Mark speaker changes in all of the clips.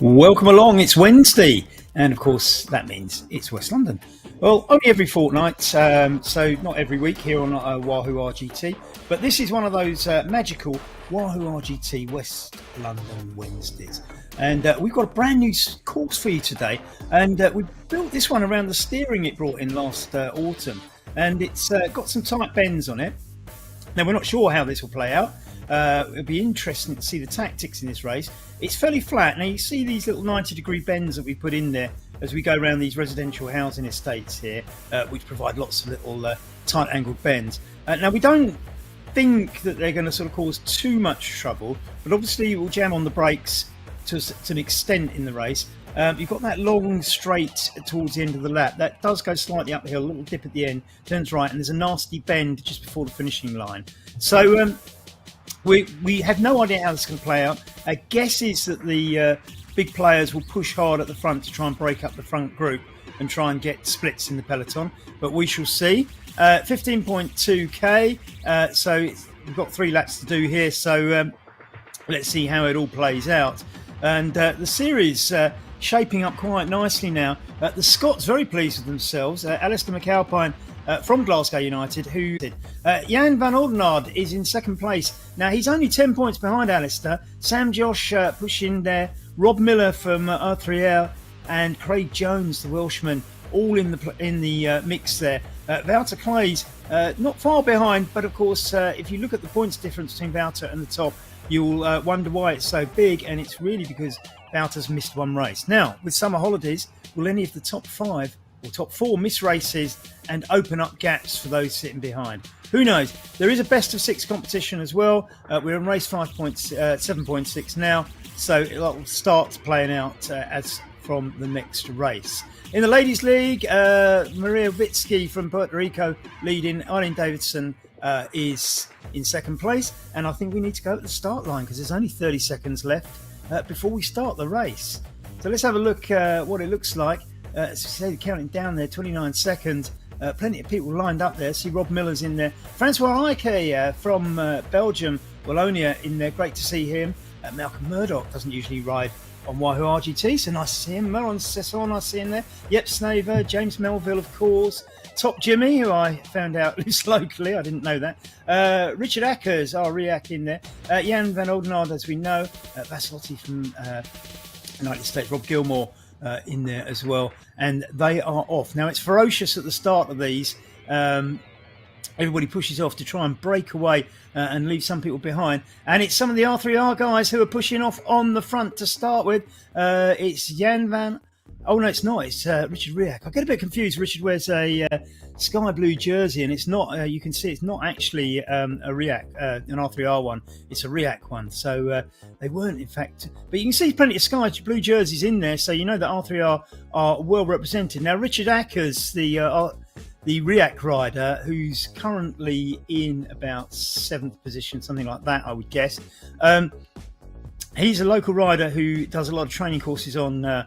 Speaker 1: Welcome along, it's Wednesday, and of course that means it's West London. Well, only every fortnight, so not every week here on Wahoo RGT, but this is one of those magical Wahoo RGT West London Wednesdays. And we've got a brand new course for you today, and we built this one around the steering it brought in last autumn, and it's got some tight bends on it. Now, we're not sure how this will play out. It'll be interesting to see the tactics in this race. It's fairly flat. Now, you see these little 90-degree bends that we put in there as we go around these residential housing estates here, which provide lots of little tight-angled bends. Now, we don't think that they're going to sort of cause too much trouble, but obviously we'll jam on the brakes to an extent in the race. You've got that long straight towards the end of the lap. That does go slightly uphill, a little dip at the end, turns right, and there's a nasty bend just before the finishing line. So we have no idea how this is going to play out. Our guess is that the big players will push hard at the front to try and break up the front group and try and get splits in the peloton, but we shall see. 15.2k, so we've got 3 laps to do here, so let's see how it all plays out. And the series shaping up quite nicely now. The Scots very pleased with themselves. Alistair McAlpine from Glasgow United, who Jan van Oudenaarde is in second place. Now, he's only 10 points behind Alistair. Sam Josh pushing there. Rob Miller from R3L and Craig Jones, the Welshman, all in the mix there. Wouter Clays not far behind, but of course, if you look at the points difference between Wouter and the top, you'll wonder why it's so big, and it's really because Wouter's missed one race. Now, with summer holidays, will any of the top 5 or top 4 miss races and open up gaps for those sitting behind? Who knows? There is a best of 6 competition as well. We're in race 7.6 now, so it'll start playing out as from the next race. In the Ladies' League, Maria Witsky from Puerto Rico leading. Eileen Davidson is in second place, and I think we need to go at the start line because there's only 30 seconds left before we start the race. So let's have a look what it looks like. As you say, counting down there, 29 seconds. Plenty of people lined up there. See Rob Miller's in there. Francois Heike from Belgium, Wallonia in there. Great to see him. Malcolm Murdoch doesn't usually ride on Wahoo RGT, so nice to see him. Maron Cesson, nice to see him there. Yep, Snaver, James Melville, of course. Top Jimmy, who I found out lives locally. I didn't know that. Richard Ackers, our REAC in there. Jan van Oudenaarde, as we know. Vasalotti from United States. Rob Gilmore in there as well. And they are off. Now, it's ferocious at the start of these. Everybody pushes off to try and break away and leave some people behind. And it's some of the R3R guys who are pushing off on the front to start with. It's Jan van... Oh, no, it's not. It's Richard Riak. I get a bit confused. Richard wears a sky blue jersey, and it's not, you can see it's not actually a Riak, an R3R one. It's a Riak one. So they weren't, in fact. But you can see plenty of sky blue jerseys in there, so you know that R3R are well represented. Now, Richard Ackers, the Riak rider, who's currently in about 7th position, something like that, I would guess. He's a local rider who does a lot of training courses on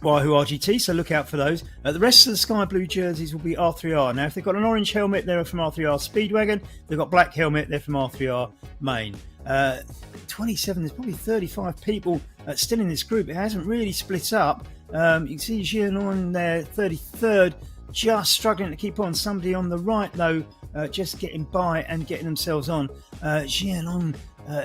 Speaker 1: Wahoo RGT, so look out for those. The rest of the sky blue jerseys will be R3R. Now, if they've got an orange helmet, they're from R3R Speedwagon. If they've got black helmet, they're from R3R Main. 27, there's probably 35 people still in this group. It hasn't really split up. You can see Gianon there, 33rd, just struggling to keep on. Somebody on the right, though, just getting by and getting themselves on. Gianon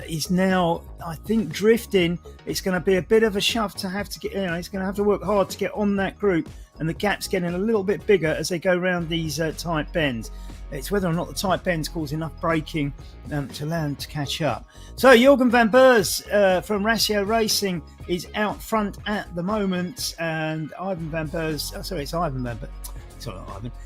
Speaker 1: is now, I think, drifting. It's going to be a bit of a shove to have to get, he's going to have to work hard to get on that group, and the gap's getting a little bit bigger as they go around these tight bends. It's whether or not the tight bends cause enough braking to allow them to catch up. So Jorgen van Beurs from Ratio Racing is out front at the moment, and Ivan van Beurs, it's Ivan van Beurs.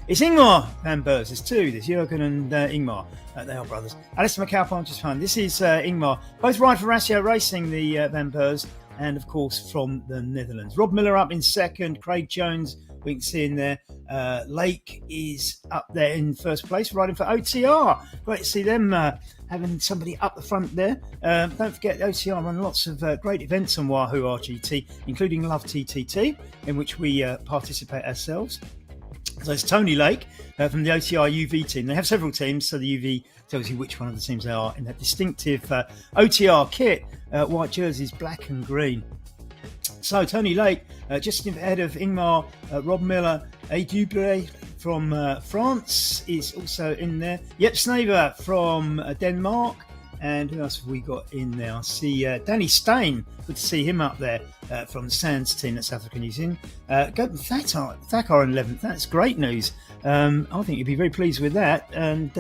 Speaker 1: It's Ingmar van Beurs. There's 2. There's Jurgen and Ingmar. They are brothers. Alistair McAlpine just fine. This is Ingmar. Both ride for Ratio Racing, the van Beurs, and of course from the Netherlands. Rob Miller up in second. Craig Jones, we can see in there. Lake is up there in first place, riding for OTR. Great to see them having somebody up the front there. Don't forget, OTR run lots of great events on Wahoo RGT, including Love TTT, in which we participate ourselves. So it's Tony Lake from the OTR UV team. They have several teams, so the UV tells you which one of the teams they are in that distinctive OTR kit, white jerseys, black and green. So Tony Lake just ahead of Ingmar, Rob Miller, A. Dubré from France is also in there. Jep Snaver from Denmark. And who else have we got in there? I see Danny Stein. Good to see him up there from the Sands team that South Africa News in. Thakar in 11th. That's great news. I think you'd be very pleased with that. And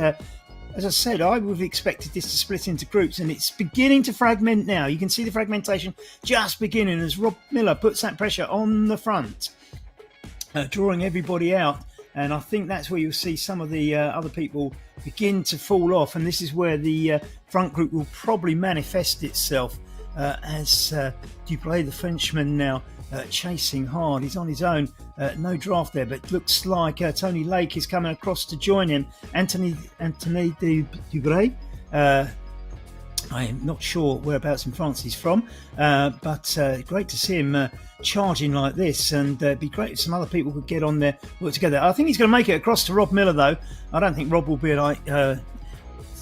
Speaker 1: as I said, I would have expected this to split into groups, and it's beginning to fragment now. You can see the fragmentation just beginning as Rob Miller puts that pressure on the front, drawing everybody out. And I think that's where you'll see some of the other people begin to fall off. And this is where the front group will probably manifest itself as Duplay, the Frenchman, now chasing hard. He's on his own. No draft there, but looks like Tony Lake is coming across to join him. Anthony Dubré. I am not sure whereabouts in France he's from, but great to see him charging like this, and it'd be great if some other people could get on there, work together. I think he's going to make it across to Rob Miller, though. I don't think Rob will be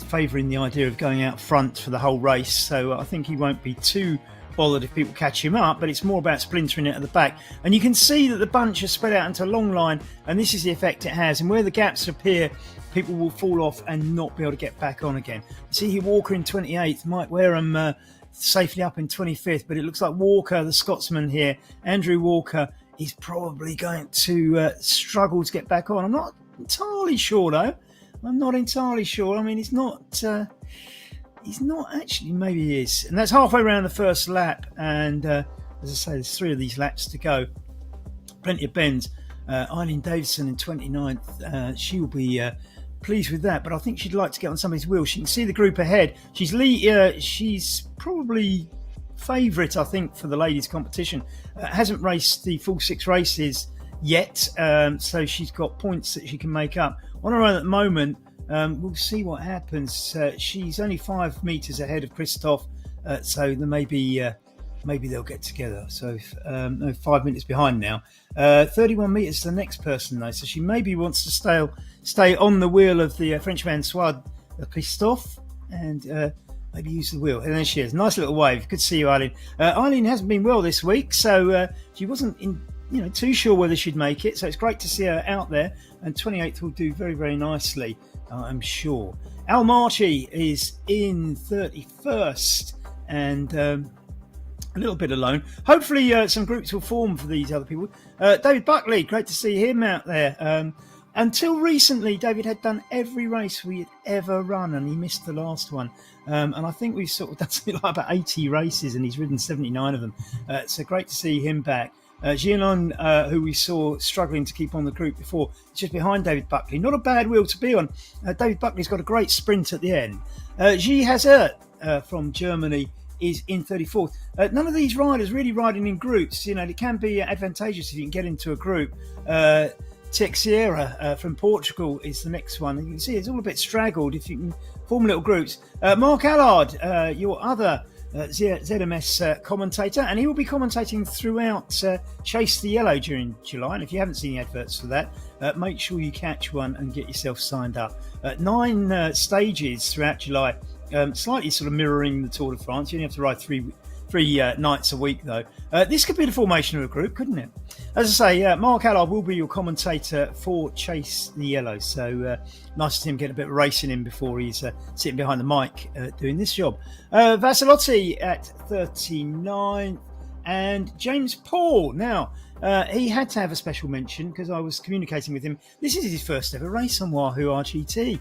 Speaker 1: favouring the idea of going out front for the whole race, so I think he won't be too bothered if people catch him up, but it's more about splintering it at the back. And you can see that the bunch is spread out into a long line, and this is the effect it has. And where the gaps appear, people will fall off and not be able to get back on again. See here, Walker in 28th, Mike Wareham safely up in 25th, but it looks like Walker, the Scotsman here, Andrew Walker, is probably going to struggle to get back on. I'm not entirely sure, though. I'm not entirely sure. I mean, he's not actually, maybe he is. And that's halfway around the first lap. And as I say, there's 3 of these laps to go. Plenty of bends. Eileen Davison in 29th. She will be pleased with that, but I think she'd like to get on somebody's wheel. She can see the group ahead. She's probably favourite, I think, for the ladies' competition. Hasn't raced the full 6 races yet, so she's got points that she can make up. On her own at the moment, we'll see what happens. She's only 5 metres ahead of Christoph, so there maybe they'll get together. So 5 minutes behind now. 31 metres to the next person, though, so she maybe wants to stay on the wheel of the Frenchman Swad Christophe and maybe use the wheel. And there she is. Nice little wave. Good to see you, Eileen. Eileen hasn't been well this week, so she wasn't too sure whether she'd make it. So it's great to see her out there. And 28th will do very, very nicely, I'm sure. Al Marchi is in 31st and a little bit alone. Hopefully some groups will form for these other people. David Buckley, great to see him out there. Until recently, David had done every race we had ever run, and he missed the last one. And I think we've sort of done something like about 80 races, and he's ridden 79 of them. So great to see him back. Gianon, who we saw struggling to keep on the group before, just behind David Buckley. Not a bad wheel to be on. David Buckley's got a great sprint at the end. Guy Hazard from Germany is in 34th. None of these riders really riding in groups. It can be advantageous if you can get into a group. Texiera from Portugal is the next one. You can see it's all a bit straggled if you can form little groups. Mark Allard, your other ZMS commentator, and he will be commentating throughout Chase the Yellow during July. And if you haven't seen the adverts for that, make sure you catch one and get yourself signed up. 9 stages throughout July, slightly sort of mirroring the Tour de France. You only have to ride three nights a week, though. This could be the formation of a group, couldn't it? As I say, Mark Allard will be your commentator for Chase the Yellow. So nice to see him get a bit of racing in before he's sitting behind the mic doing this job. Vassilotti at 39, and James Paul. Now, he had to have a special mention because I was communicating with him. This is his first ever race on Wahoo RGT.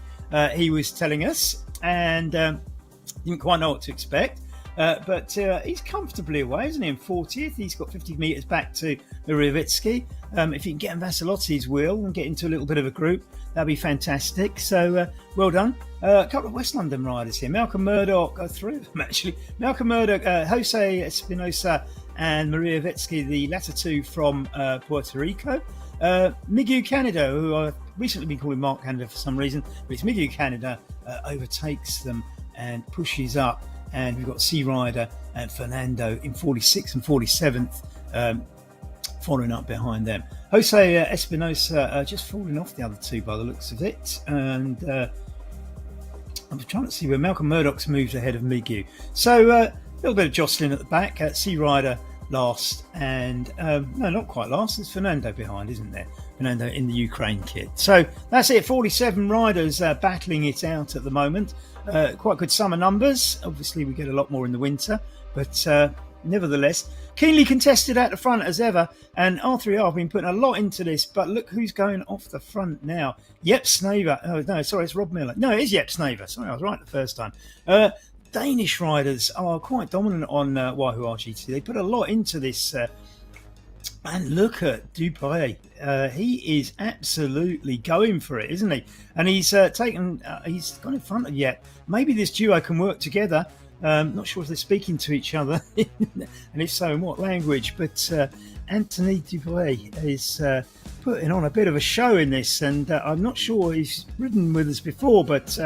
Speaker 1: He was telling us, and didn't quite know what to expect. But he's comfortably away, isn't he? In 40th, he's got 50 metres back to Murevitsky. If you can get on Vassilotti's wheel and get into a little bit of a group, that'd be fantastic. So well done. A couple of West London riders here. Malcolm Murdoch, 3 of them actually. Malcolm Murdoch, Jose Espinosa and Maria Vetsky, the latter 2 from Puerto Rico. Miguel Canada, who I've recently been calling Mark Canada for some reason, but it's Miguel Canada, overtakes them and pushes up. And we've got Sea Rider and Fernando in 46th and 47th, following up behind them. Jose Espinosa just falling off the other 2 by the looks of it. And I'm trying to see where Malcolm Murdoch's moved ahead of Miguel. So a little bit of jostling at the back. Sea Rider last, and no, not quite last. There's Fernando behind, isn't there? Fernando in the Ukraine kit. So that's it. 47 riders battling it out at the moment. Quite good summer numbers. Obviously, we get a lot more in the winter, but nevertheless, keenly contested at the front as ever. And R3R have been putting a lot into this, but look who's going off the front now. Jep Snaver. Oh, no, sorry, it's Rob Miller. No, it is Jep Snaver. Sorry, I was right the first time. Danish riders are quite dominant on Wahoo RGT. They put a lot into this. And look at Dupré. He is absolutely going for it, isn't he? And he's he's gone in front of Yet. Maybe this duo can work together. Not sure if they're speaking to each other, and if so, in what language. But Anthony Dupré is putting on a bit of a show in this, and I'm not sure he's ridden with us before, but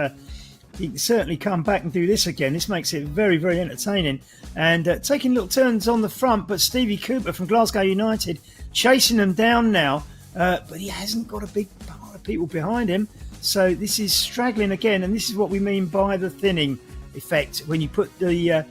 Speaker 1: he can certainly come back and do this again. This makes it very, very entertaining. And taking little turns on the front, but Stevie Cooper from Glasgow United chasing them down now, but he hasn't got a big part of people behind him. So this is straggling again, and this is what we mean by the thinning effect. When you put the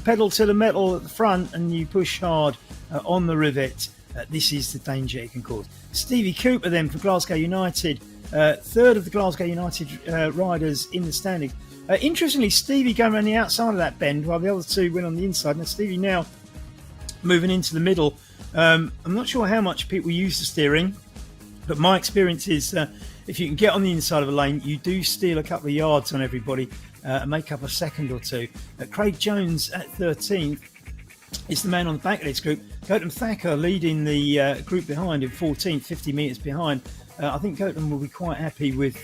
Speaker 1: pedal to the metal at the front and you push hard on the rivet, this is the danger it can cause. Stevie Cooper then from Glasgow United, third of the Glasgow United riders in the standings. Interestingly, Stevie going around the outside of that bend while the other two went on the inside. Now Stevie now moving into the middle. I'm not sure how much people use the steering, but my experience is if you can get on the inside of a lane, you do steal a couple of yards on everybody and make up a second or two. Craig Jones at 13th is the man on the back of this group. Gautam Thacker leading the group behind in 14th, 50 metres behind. I think Gautam will be quite happy with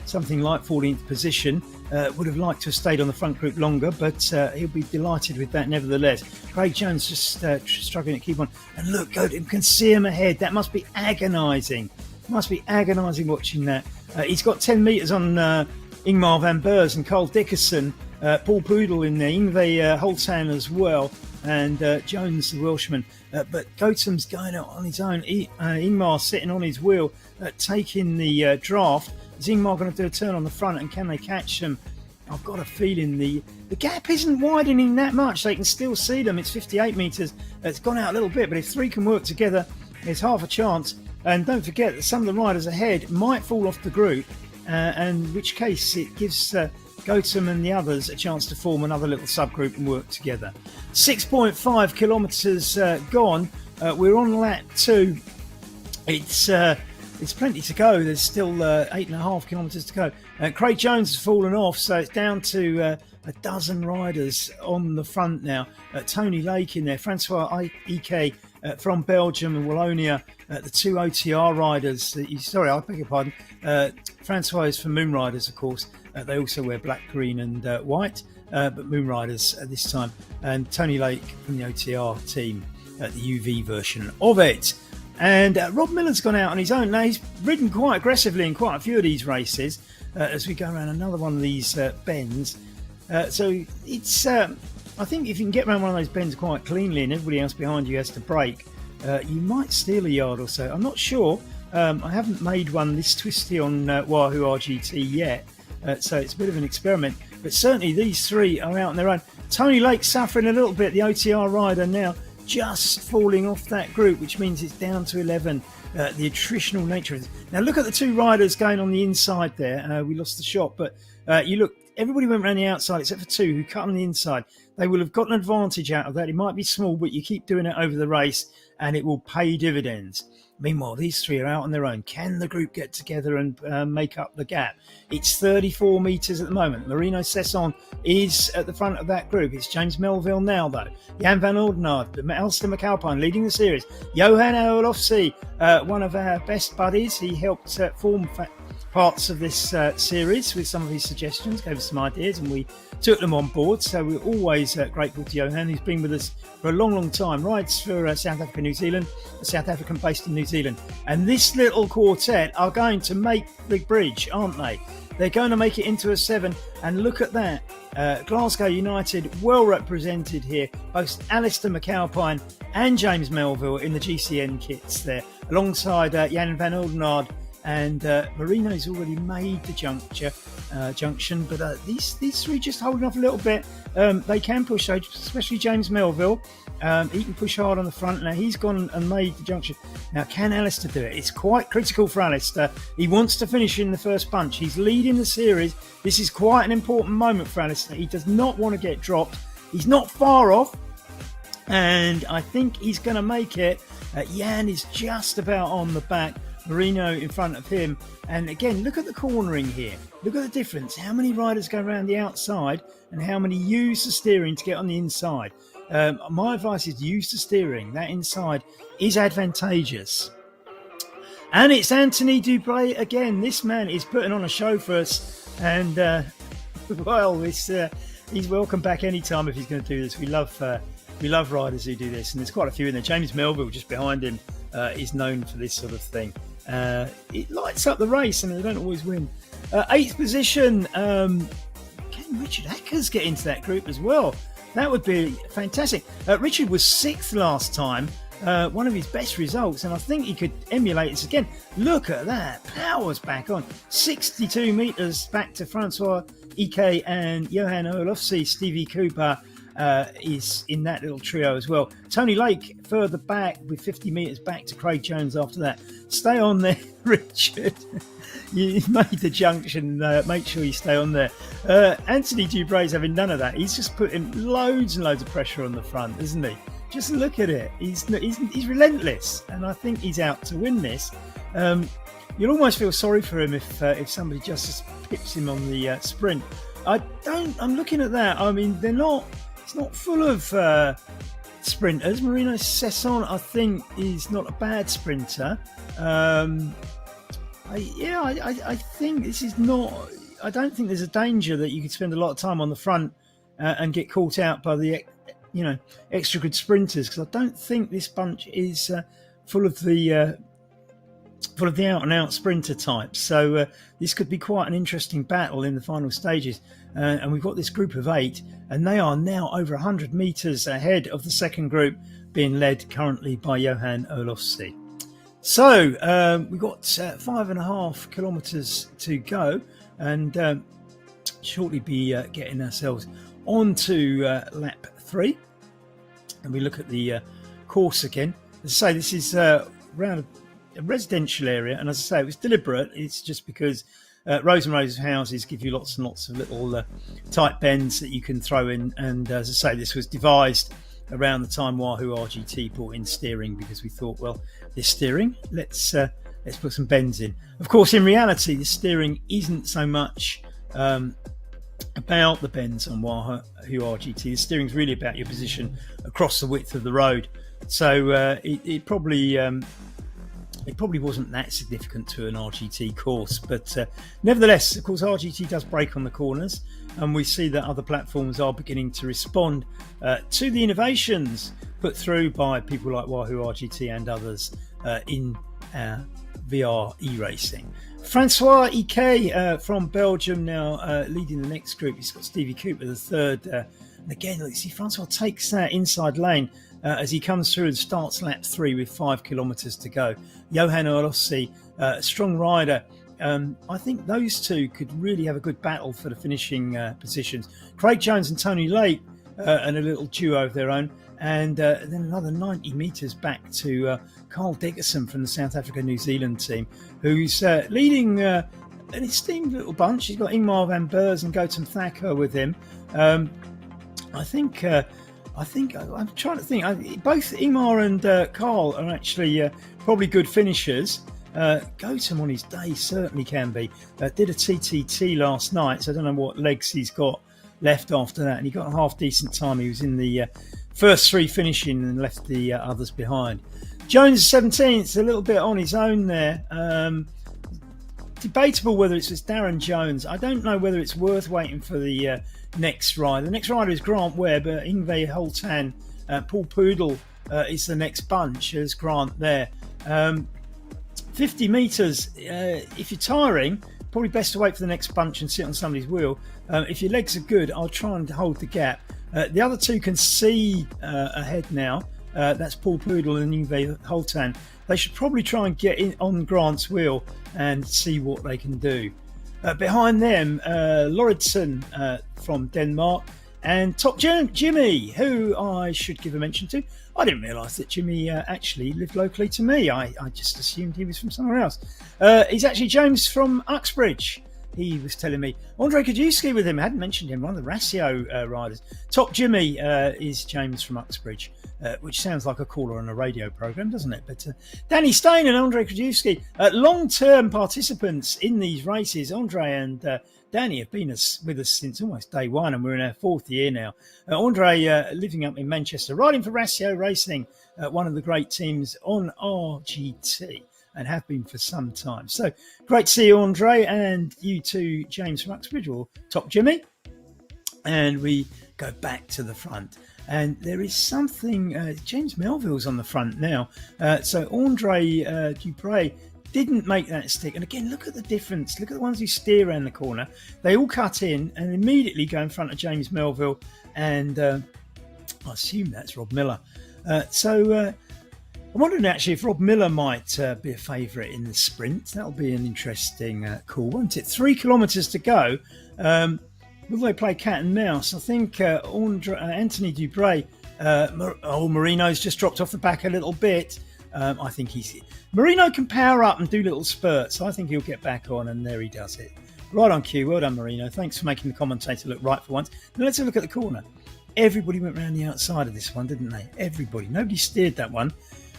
Speaker 1: something like 14th position. Would have liked to have stayed on the front group longer, but he'll be delighted with that nevertheless. Craig Jones just struggling to keep on. And look, Gautam can see him ahead. That must be agonising. Must be agonising watching that. He's got 10 metres on Ingmar van Beers and Carl Dickerson. Paul Poodle in there, Ingve Holtan as well, and Jones the Welshman. But Gautam's going out on his own. Ingmar sitting on his wheel, taking the draft. Is Ingmar going to do a turn on the front, and can they catch them? I've got a feeling the gap isn't widening that much. They can still see them. It's 58 metres. It's gone out a little bit, but if three can work together, there's half a chance. And don't forget that some of the riders ahead might fall off the group, and in which case it gives Gautam and the others a chance to form another little subgroup and work together. 6.5 kilometres gone. We're on lap 2. It's plenty to go. There's still 8.5 kilometres to go. Craig Jones has fallen off, so it's down to a dozen riders on the front now. Tony Lake in there, Francois Ike from Belgium and Wallonia, the two OTR riders. I beg your pardon. Francois is from Moon Riders, of course. They also wear black, green and white, but Moon Riders this time. And Tony Lake from the OTR team, the UV version of it. And Rob Miller's gone out on his own. Now, he's ridden quite aggressively in quite a few of these races as we go around another one of these bends. So it's, I think if you can get around one of those bends quite cleanly and everybody else behind you has to brake, you might steal a yard or so. I'm not sure. I haven't made one this twisty on Wahoo RGT yet, so it's a bit of an experiment. But certainly these three are out on their own. Tony Lake suffering a little bit, the OTR rider now, just falling off that group, which means it's down to 11. The attritional nature of it. Now look at the two riders going on the inside there. We lost the shot, but you look, everybody went around the outside except for two who cut on the inside. They will have got an advantage out of that. It might be small, but you keep doing it over the race and it will pay dividends. Meanwhile, these three are out on their own. Can the group get together and make up the gap? It's 34 metres at the moment. Marino Sesson is at the front of that group. It's James Melville now, though. Jan van Oudenaarde, Alistair McAlpine leading the series. Johan Olofsson, one of our best buddies. He helped form parts of this series with some of his suggestions, gave us some ideas, and we took them on board. So we're always grateful to Johan, who's been with us for a long, long time. Rides for South Africa, New Zealand, a South African based in New Zealand. And this little quartet are going to make the bridge, aren't they? They're going to make it into a 7. And look at that. Glasgow United, well represented here. Both Alistair McAlpine and James Melville in the GCN kits there, alongside Jan van Oudenaarde and Marino's already made the junction, but these three just holding off a little bit. They can push, especially James Melville. He can push hard on the front. Now he's gone and made the junction. Now can Alistair do it? It's quite critical for Alistair. He wants to finish in the first bunch. He's leading the series. This is quite an important moment for Alistair. He does not want to get dropped. He's not far off, and I think he's going to make it. Jan is just about on the back. Marino in front of him. And again, look at the cornering here. Look at the difference. How many riders go around the outside and how many use the steering to get on the inside? My advice is use the steering. That inside is advantageous. And it's Anthony Dubray again. This man is putting on a show for us. And, well, he's welcome back anytime if he's going to do this. We love riders who do this. And there's quite a few in there. James Melville just behind him is known for this sort of thing. It lights up the race, and they don't always win. 8th position, can Richard Ackers get into that group as well? That would be fantastic. Richard was 6th last time, one of his best results, and I think he could emulate this again. Look at that, power's back on. 62 metres back to Francois Ike and Johan Olofsson. Stevie Cooper is in that little trio as well. Tony Lake further back with 50 metres back to Craig Jones after that. Stay on there, Richard. You made the junction. Make sure you stay on there. Anthony Dubray's having none of that. He's just putting loads and loads of pressure on the front, isn't he? Just look at it. He's relentless, and I think he's out to win this. You'll almost feel sorry for him if somebody just pips him on the sprint. I'm looking at that. I mean, it's not full of sprinters. Marino Sesson, I think, is not a bad sprinter. I think this is not. I don't think there's a danger that you could spend a lot of time on the front and get caught out by the extra good sprinters, because I don't think this bunch is full of the out and out sprinter types. So this could be quite an interesting battle in the final stages. And we've got this group of 8, and they are now over 100 metres ahead of the second group, being led currently by Johan Olofsson. So we've got 5.5 kilometres to go, and shortly be getting ourselves onto lap 3. And we look at the course again. As I say, this is around a residential area, and as I say, it was deliberate. It's just because rows and rows of houses give you lots and lots of little tight bends that you can throw in. And as I say, this was devised around the time Wahoo RGT brought in steering, because we thought, well, this steering, let's put some bends in. Of course, in reality, the steering isn't so much about the bends on Wahoo RGT. The steering's really about your position across the width of the road. So it probably wasn't that significant to an RGT course, but nevertheless, of course, RGT does brake on the corners, and we see that other platforms are beginning to respond to the innovations put through by people like Wahoo RGT and others in VR e-racing. Francois Ike from Belgium now leading the next group. He's got Stevie Cooper the third. And again, look, see, Francois takes that inside lane as he comes through and starts lap 3 with 5 kilometres to go. Johan Olofsson, a strong rider. I think those two could really have a good battle for the finishing positions. Craig Jones and Tony Lake and a little duo of their own. And then another 90 metres back to Carl Dickerson from the South Africa-New Zealand team, who's leading an esteemed little bunch. He's got Ingmar van Beers and Gautam Thacker with him. I think I'm trying to think. Both Ingmar and Carl are actually probably good finishers. Gautam on his day certainly can be. Did a TTT last night, so I don't know what legs he's got left after that. And he got a half decent time. He was in the first 3 finishing and left the others behind. Jones 17th, a little bit on his own there. Debatable whether it's just Darren Jones. I don't know whether it's worth waiting for the next rider. The next rider is Grant Webb, Ingve Holtan, Paul Poodle is the next bunch as Grant there. 50 metres, if you're tiring, probably best to wait for the next bunch and sit on somebody's wheel. If your legs are good, I'll try and hold the gap. The other two can see ahead now. That's Paul Poodle and Yngve Holtan. They should probably try and get in on Grant's wheel and see what they can do. Behind them, Lauritsen from Denmark and Top Jimmy, who I should give a mention to. I didn't realise that Jimmy actually lived locally to me. I just assumed he was from somewhere else. He's actually James from Uxbridge. He was telling me. Andrei Kajewski with him. I hadn't mentioned him. One of the Ratio riders. Top Jimmy is James from Uxbridge, which sounds like a caller on a radio programme, doesn't it? But Danny Stein and Andrei Kajewski, long-term participants in these races. Andrei and Danny have been with us since almost day one, and we're in our fourth year now. Andrei living up in Manchester, riding for Ratio Racing, one of the great teams on RGT, and have been for some time. So great to see you, Andre, and you too, James from Uxbridge, or Top Jimmy. And we go back to the front. And there is something, James Melville's on the front now. So Andre Dupre didn't make that stick. And again, look at the difference. Look at the ones who steer around the corner. They all cut in and immediately go in front of James Melville. And I assume that's Rob Miller. I'm wondering actually if Rob Miller might be a favourite in the sprint. That'll be an interesting call, won't it? 3 kilometres to go. Will they play cat and mouse? I think Anthony Dupre, Marino's just dropped off the back a little bit. I think Marino can power up and do little spurts. I think he'll get back on, and there he does it. Right on cue. Well done, Marino. Thanks for making the commentator look right for once. Now let's have a look at the corner. Everybody went round the outside of this one, didn't they? Everybody. Nobody steered that one.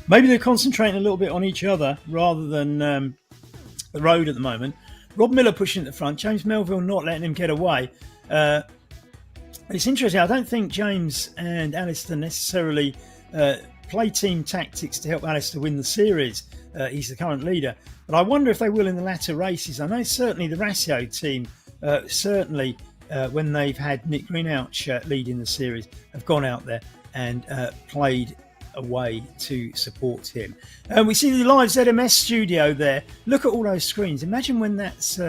Speaker 1: Maybe they're concentrating a little bit on each other rather than the road at the moment. Rob Miller pushing at the front. James Melville not letting him get away. It's interesting. I don't think James and Alistair necessarily play team tactics to help Alistair win the series. He's the current leader. But I wonder if they will in the latter races. I know certainly the Ratio team, when they've had Nick Greenouch leading the series, have gone out there and played away to support him. We see the live ZMS studio there. Look at all those screens. Imagine when that's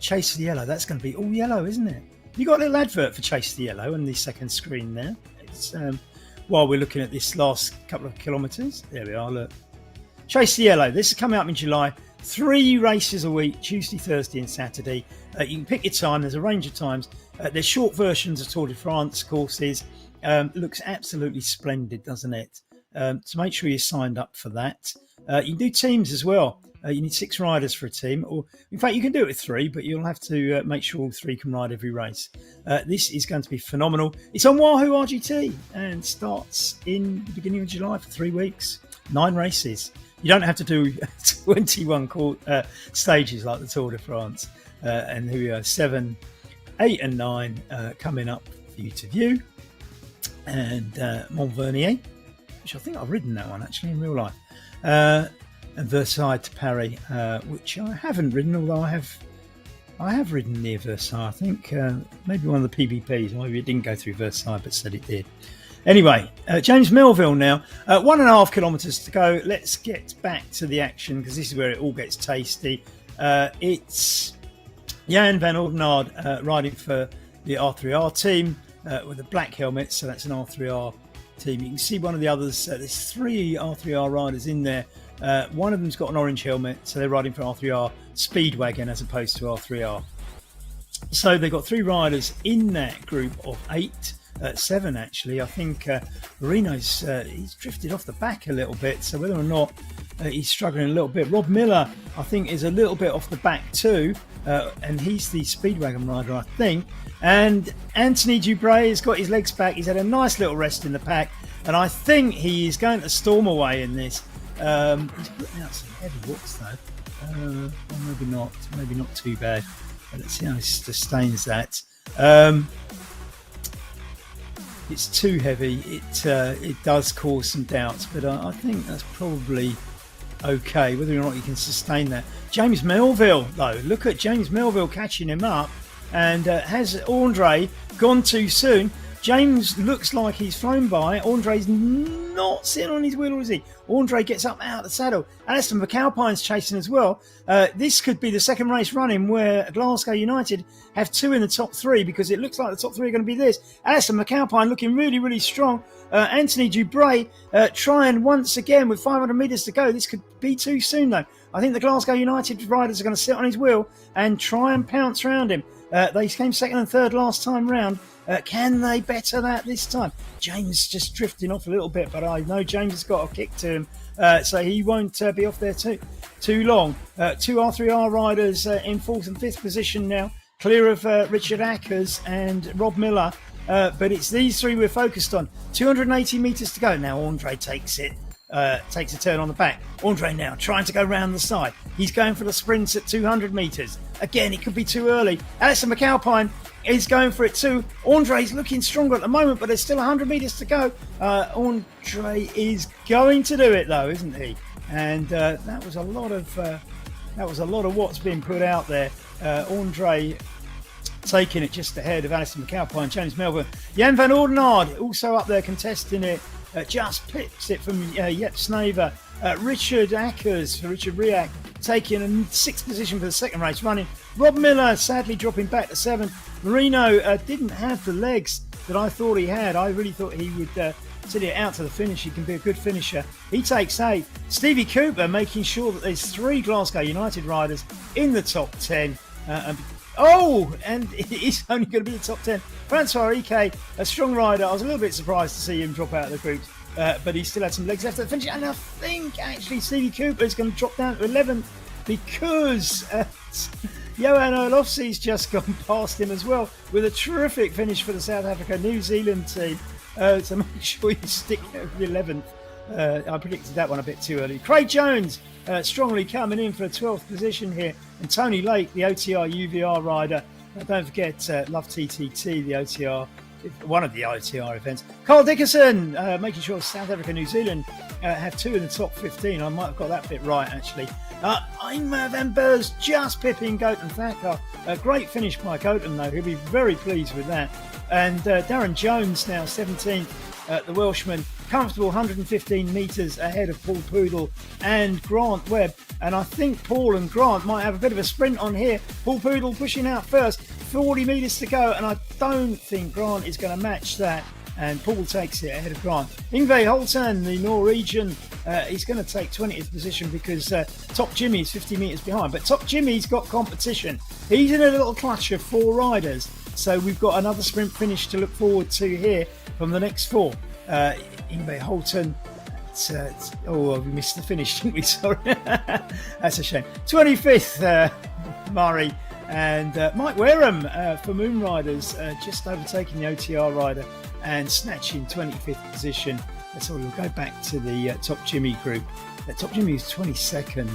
Speaker 1: Chase the Yellow. That's going to be all yellow, isn't it? You got a little advert for Chase the Yellow on the second screen there. It's while we're looking at this last couple of kilometres. There we are, look. Chase the Yellow. This is coming up in July. 3 races a week, Tuesday, Thursday and Saturday. You can pick your time. There's a range of times. There's short versions of Tour de France courses. Looks absolutely splendid, doesn't it? So make sure you're signed up for that. You can do teams as well. You need 6 riders for a team, or in fact you can do it with 3, but you'll have to make sure all 3 can ride every race. This is going to be phenomenal. It's on Wahoo RGT and starts in the beginning of July for 3 weeks, 9 races. You don't have to do 21 stages like the Tour de France. And here we are, 7, 8 and 9 coming up for you to view. And Montvernier, which I think I've ridden that one actually in real life. And Versailles to Paris, which I haven't ridden, although I have ridden near Versailles. I think maybe one of the PBPs, maybe it didn't go through Versailles, but said it did. Anyway, James Melville now, 1.5 kilometres to go. Let's get back to the action because this is where it all gets tasty. It's Jan van Oudenaarde riding for the R3R team with a black helmet, so that's an R3R team. You can see one of the others, there's 3 R3R riders in there. One of them's got an orange helmet, so they're riding for R3R Speedwagon as opposed to R3R. So they've got 3 riders in that group of 8. 7 actually. I think Marino's he's drifted off the back a little bit, so whether or not he's struggling a little bit. Rob Miller I think is a little bit off the back too, and he's the Speedwagon rider I think. And Anthony Dupre has got his legs back. He's had a nice little rest in the pack, and I think he is going to storm away in this. He's putting out some heavy watts though. Well, maybe not too bad. Let's see how he sustains that. It's too heavy. It does cause some doubts, but I think that's probably okay. Whether or not you can sustain that. James Melville, though, look at James Melville catching him up, and has Andre gone too soon? James looks like he's flown by. Andre's not sitting on his wheel, or is he? Andre gets up out of the saddle. Alistair McAlpine's chasing as well. This could be the second race running where Glasgow United have 2 in the top 3, because it looks like the top 3 are going to be this. Alistair McAlpine looking really, really strong. Anthony Dubray trying once again with 500 metres to go. This could be too soon, though. I think the Glasgow United riders are going to sit on his wheel and try and pounce around him. They came second and third last time round. Can they better that this time? James just drifting off a little bit, but I know James has got a kick to him, so he won't be off there too long. 2 R3R riders in 4th and 5th position now, clear of Richard Ackers and Rob Miller, but it's these 3 we're focused on. 280 metres to go. Now Andre takes a turn on the back. Andre now trying to go round the side. He's going for the sprints at 200 metres. Again, it could be too early. Alistair McAlpine is going for it too. Andre's looking stronger at the moment, but there's still 100 metres to go. Andre is going to do it though, isn't he? And that was a lot of what's been put out there. Andre taking it just ahead of Alistair McAlpine, James Melbourne. Jan van Oudenaard also up there contesting it. Just picks it from Jep Snaver. Richard Ackers for Richard Riak taking a 6th position for the second race running. Rob Miller sadly dropping back to 7th. Marino didn't have the legs that I thought he had. I really thought he would sit it out to the finish. He can be a good finisher. He takes 8th. Stevie Cooper making sure that there's 3 Glasgow United riders in the top 10. And it is only going to be the top 10. Francois Ike, a strong rider. I was a little bit surprised to see him drop out of the groups, but he still had some legs left at the finish. And I think actually Stevie Cooper is going to drop down to 11th because Johan Olofsey's just gone past him as well with a terrific finish for the South Africa New Zealand team. So make sure you stick with the 11th. I predicted that one a bit too early. Craig Jones strongly coming in for a 12th position here. And Tony Lake, the OTR UVR rider. Don't forget Love TTT, the OTR, one of the OTR events. Carl Dickerson, making sure South Africa, New Zealand have 2 in the top 15. I might have got that bit right, actually. Eimar van Beurs just pipping Gautam Thacker. A great finish by Gautam, though. He'll be very pleased with that. And Darren Jones now 17th, the Welshman. Comfortable 115 metres ahead of Paul Poodle and Grant Webb. And I think Paul and Grant might have a bit of a sprint on here. Paul Poodle pushing out first, 40 metres to go. And I don't think Grant is going to match that. And Paul takes it ahead of Grant. Yngve Holten, the Norwegian, he's going to take 20th position because Top Jimmy is 50 metres behind. But Top Jimmy's got competition. He's in a little clutch of 4 riders. So we've got another sprint finish to look forward to here from the next 4. Yngve Holten. We missed the finish, didn't we? Sorry. That's a shame. 25th, Murray. And Mike Wareham for Moon Riders, just overtaking the OTR rider and snatching 25th position. So we'll go back to the Top Jimmy group. Top Jimmy is 22nd.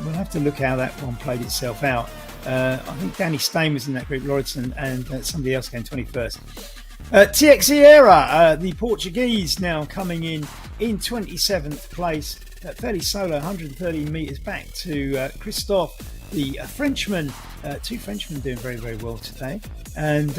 Speaker 1: We'll have to look how that one played itself out. I think Danny Stain was in that group, Lauritsen, and somebody else came 21st. TX Sierra, the Portuguese, now coming in 27th place, fairly solo, 130 metres back to Christophe, the Frenchman. 2 Frenchmen doing very, very well today. And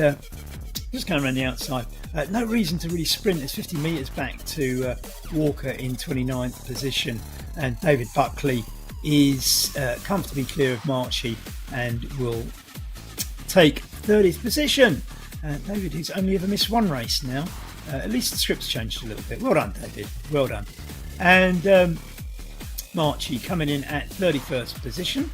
Speaker 1: just going around the outside. No reason to really sprint. There's 50 metres back to Walker in 29th position. And David Buckley is comfortably clear of Marchie and will take 30th position. David, who's only ever missed 1 race now. At least the script's changed a little bit. Well done, David. Well done. And Marchie coming in at 31st position.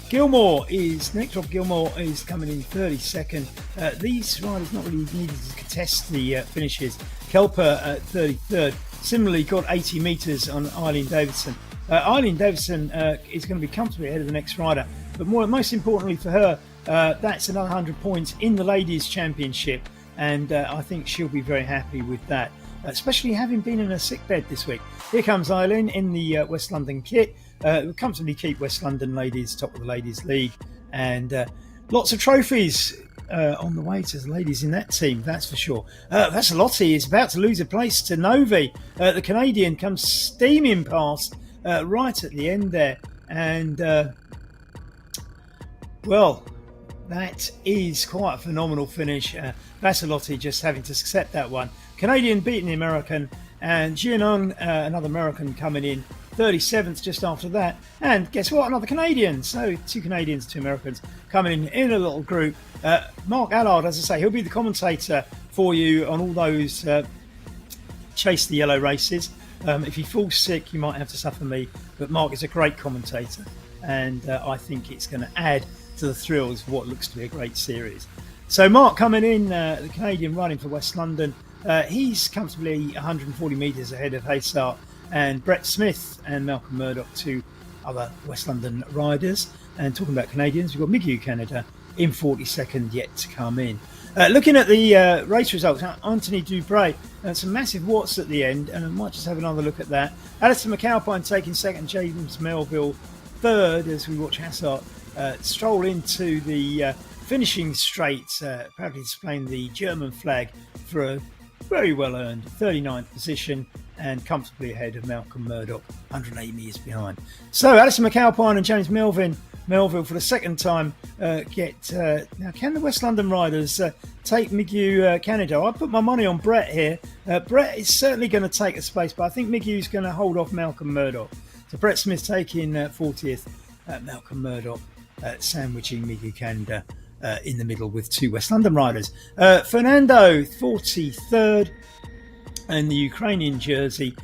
Speaker 1: Gilmore is next. Rob Gilmore is coming in 32nd. These riders not really needed to contest the finishes. Kelper at 33rd. Similarly, got 80 metres on Eileen Davidson. Eileen Davidson is going to be comfortably ahead of the next rider. But most importantly for her, that's another 100 points in the Ladies' Championship. And I think she'll be very happy with that, especially having been in a sickbed this week. Here comes Eileen in the West London kit. We'll comfortably keep West London ladies top of the Ladies' League. And lots of trophies on the way to the ladies in that team, that's for sure. Vasalotti is about to lose a place to Novi. The Canadian comes steaming past right at the end there. And, That is quite a phenomenal finish. Vassilotti just having to accept that one. Canadian beating the American, and Gianon, another American, coming in 37th just after that. And guess what? Another Canadian. So 2 Canadians, 2 Americans coming in a little group. Mark Allard, as I say, he'll be the commentator for you on all those Chase the Yellow races. If he falls sick, you might have to suffer me. But Mark is a great commentator, and I think it's going to add to the thrills of what looks to be a great series. So Mark coming in, the Canadian running for West London. He's comfortably 140 metres ahead of Haysart and Brett Smith and Malcolm Murdoch, 2 other West London riders. And talking about Canadians, we've got Migu Canada in 42nd yet to come in. Looking at the race results, Anthony Dubray, some massive watts at the end, and I might just have another look at that. Alistair McAlpine taking second, James Melville third, as we watch Hassart stroll into the finishing straight, proudly displaying the German flag for a very well earned 39th position and comfortably ahead of Malcolm Murdoch, 180 metres behind. So Alistair McAlpine and James Melville for the second time get... now, can the West London riders take Migu Canada? I put my money on Brett here. Brett is certainly going to take a space, but I think Migu's going to hold off Malcolm Murdoch. So Brett Smith taking 40th, Malcolm Murdoch sandwiching Migu Canada in the middle with 2 West London riders. Fernando, 43rd, and the Ukrainian jersey.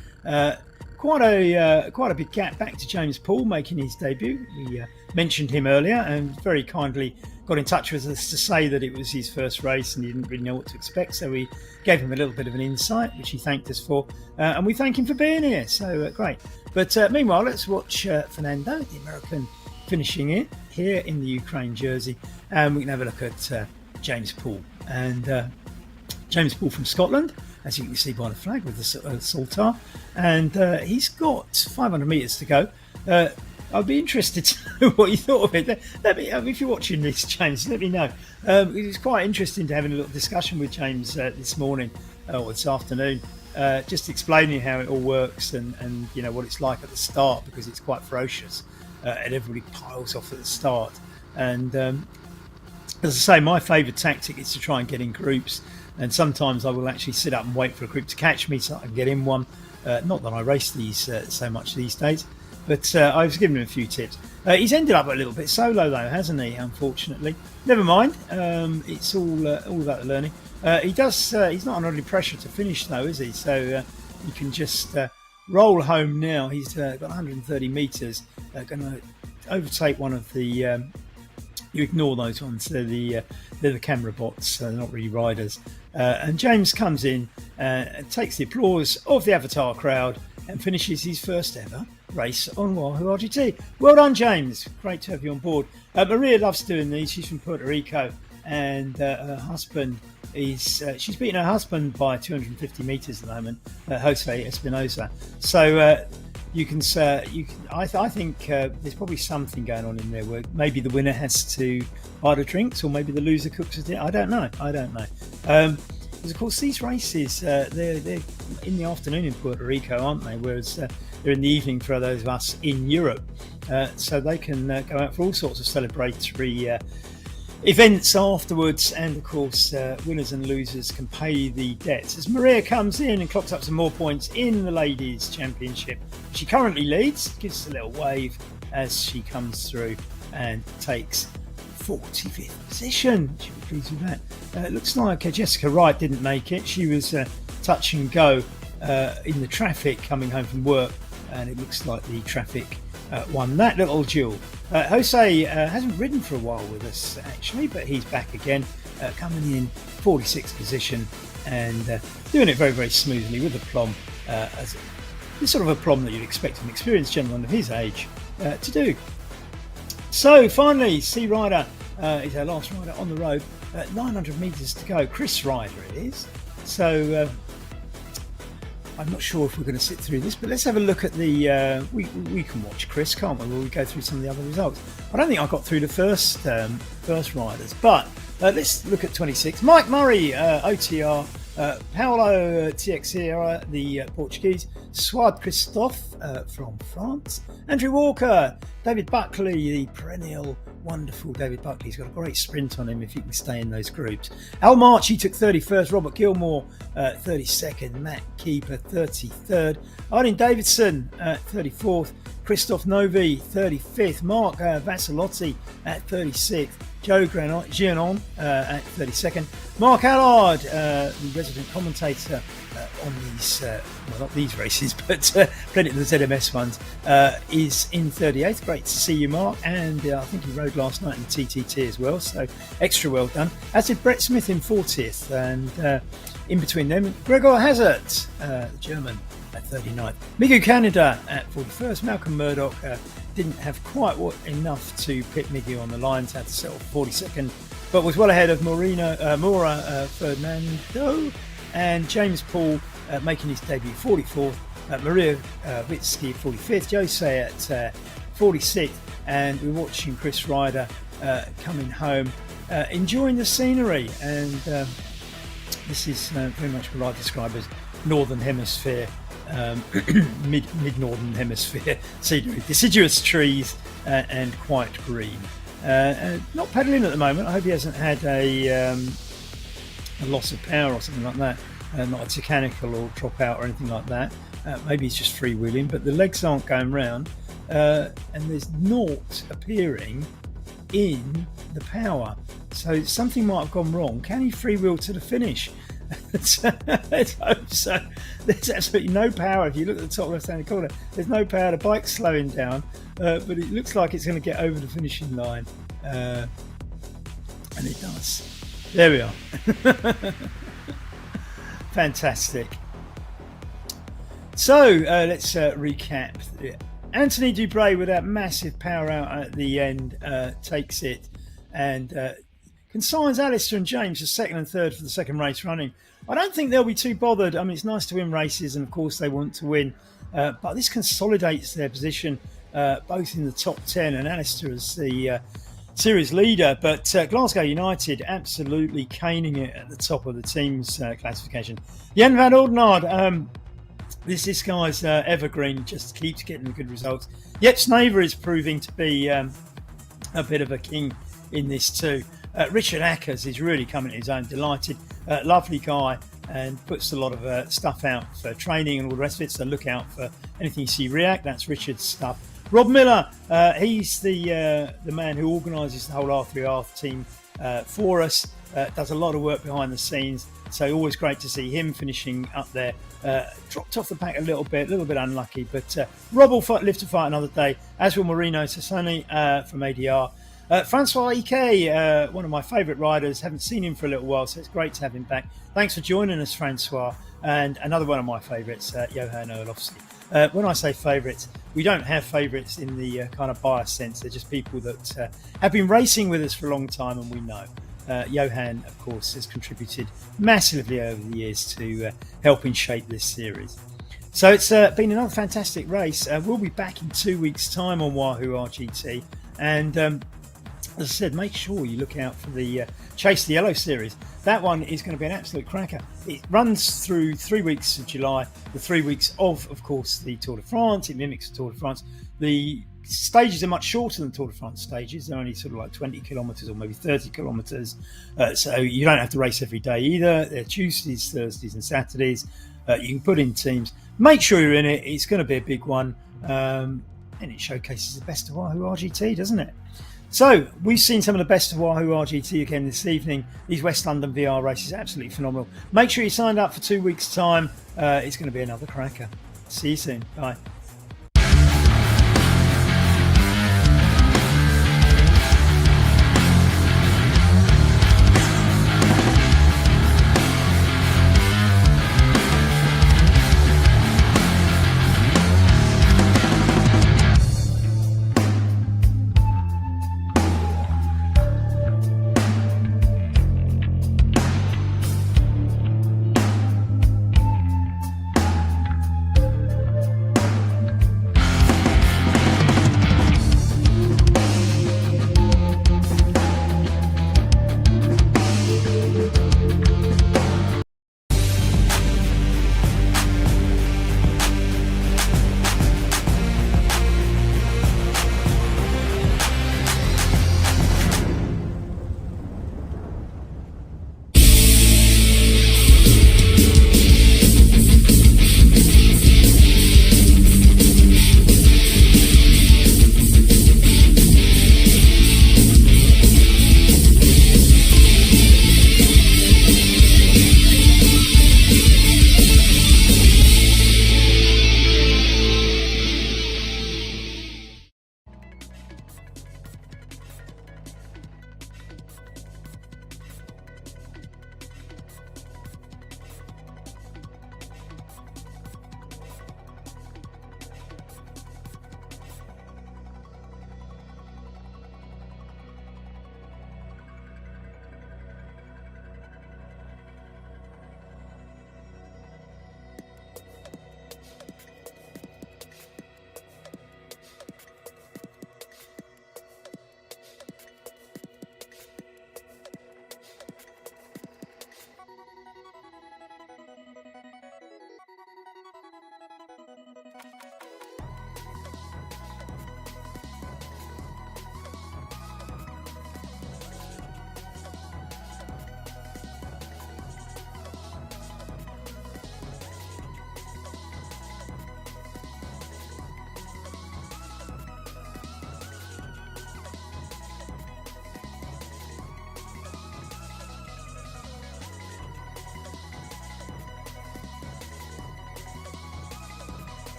Speaker 1: Quite a big gap back to James Paul making his debut. We mentioned him earlier and very kindly got in touch with us to say that it was his first race and he didn't really know what to expect. So we gave him a little bit of an insight, which he thanked us for. And we thank him for being here. So great. But meanwhile, let's watch Fernando, the American, finishing it here in the Ukraine jersey. And we can have a look at James Paul. And James Paul from Scotland, as you can see by the flag with the Saltar. And he's got 500 metres to go. I'd be interested to know what you thought of it. If you're watching this, James, let me know. It's quite interesting to have a little discussion with James this morning or this afternoon, just explaining how it all works and you know what it's like at the start, because it's quite ferocious and everybody piles off at the start. And as I say, my favourite tactic is to try and get in groups. And sometimes I will actually sit up and wait for a group to catch me so I can get in one. Not that I race these so much these days, but I was giving him a few tips. He's ended up a little bit solo though, hasn't he? Unfortunately, never mind. It's all about the learning. He does. He's not under any pressure to finish though, is he? So he can just roll home now. He's got 130 metres. Going to overtake one of the. You ignore those ones. They're the camera bots. They're not really riders. And James comes in and takes the applause of the Avatar crowd and finishes his first ever race on Wahoo RGT. Well done, James. Great to have you on board. Maria loves doing these. She's from Puerto Rico, and her husband is. She's beaten her husband by 250 metres at the moment, Jose Espinosa. So. You can say I think there's probably something going on in there where maybe the winner has to buy the drinks, or maybe the loser cooks it. I don't know. Because of course these races they're in the afternoon in Puerto Rico, aren't they? Whereas they're in the evening for those of us in Europe, so they can go out for all sorts of celebratory events afterwards, and of course winners and losers can pay the debts. As Maria comes in and clocks up some more points in the ladies championship, she currently leads, gives us a little wave as she comes through and takes 45th position. She'll be pleased with that. It looks like Jessica Wright didn't make it. She was touch and go in the traffic coming home from work, and it looks like the traffic won that little duel. Jose hasn't ridden for a while with us actually, but he's back again, coming in 46th position and doing it very, very smoothly with a plum, as the sort of a plum that you'd expect an experienced gentleman of his age to do. So finally, C Ryder is our last rider on the road. 900 metres to go. Chris Ryder it is. So I'm not sure if we're going to sit through this, but let's have a look at the. We can watch Chris, can't we? While we go through some of the other results. I don't think I got through the first riders, but let's look at 26. Mike Murray, OTR. Paolo Teixeira, the Portuguese. Swad Christophe from France. Andrew Walker. David Buckley, the perennial wonderful David Buckley's got a great sprint on him if he can stay in those groups. Al Marchi took 31st, Robert Gilmore 32nd, Matt Keeper 33rd, Arden Davidson 34th, Christoph Novi 35th, Mark Vassilotti at 36th, Joe Gianon at 32nd, Mark Allard, the resident commentator on these, well, not these races, but plenty of the ZMS ones, is in 38th. Great to see you, Mark. And I think he rode last night in the TTT as well, so extra well done. As did Brett Smith in 40th, and in between them, Gregor Hazard, the German, at 39th. Migu Canada at 41st. Malcolm Murdoch didn't have quite enough to pit Migu on the lines, had to settle 42nd, but was well ahead of Mora Fernando and James Paul making his debut 44th, Maria Witsky 45th, Jose at 46th, and we're watching Chris Ryder coming home, enjoying the scenery, and this is very much what I describe as Northern Hemisphere, mid-Northern Hemisphere scenery, deciduous trees and quite green. Not pedalling at the moment. I hope he hasn't had a loss of power or something like that, not a technical or drop out or anything like that. Maybe he's just freewheeling, but the legs aren't going round, and there's naught appearing in the power, so something might have gone wrong. Can he freewheel to the finish? Let's hope so. There's absolutely no power. If you look at the top left hand corner, there's no power. The bike's slowing down, but it looks like it's going to get over the finishing line, and it does. There we are. Fantastic. So let's recap. Anthony Dubray, with that massive power out at the end, takes it and consigns Alistair and James as second and third for the second race running. I don't think they'll be too bothered. I mean, it's nice to win races, and of course they want to win, but this consolidates their position both in the top 10 and Alistair as the series leader. But Glasgow United absolutely caning it at the top of the team's classification. Jan van Oudenaarde, this guy's evergreen, just keeps getting the good results. Yep, Snaver is proving to be a bit of a king in this too. Richard Ackers is really coming to his own. Delighted, lovely guy, and puts a lot of stuff out for training and all the rest of it, so look out for anything you see React. That's Richard's stuff. Rob Miller, he's the man who organises the whole R3R team for us, does a lot of work behind the scenes, so always great to see him finishing up there. Dropped off the pack a little bit unlucky, but Rob will live to fight another day, as will Marino Sassani from ADR. Francois Ike, one of my favourite riders, haven't seen him for a little while, so it's great to have him back. Thanks for joining us, Francois. And another one of my favourites, Johan Erlofsky. When I say favourites, we don't have favourites in the kind of bias sense. They're just people that have been racing with us for a long time, and we know. Johan, of course, has contributed massively over the years to helping shape this series. So it's been another fantastic race. We'll be back in 2 weeks' time on Wahoo RGT, and as I said, make sure you look out for the Chase the Yellow series. That one is going to be an absolute cracker. It runs through 3 weeks of July, the 3 weeks of course, the Tour de France. It mimics the Tour de France. The stages are much shorter than Tour de France stages. They're only sort of like 20 kilometres or maybe 30 kilometres. So you don't have to race every day either. They're Tuesdays, Thursdays and Saturdays. You can put in teams. Make sure you're in it. It's going to be a big one. And it showcases the best of Wahoo RGT, doesn't it? So we've seen some of the best of Wahoo RGT again this evening. These West London VR races, absolutely phenomenal. Make sure you signed up for 2 weeks' time. It's going to be another cracker. See you soon. Bye.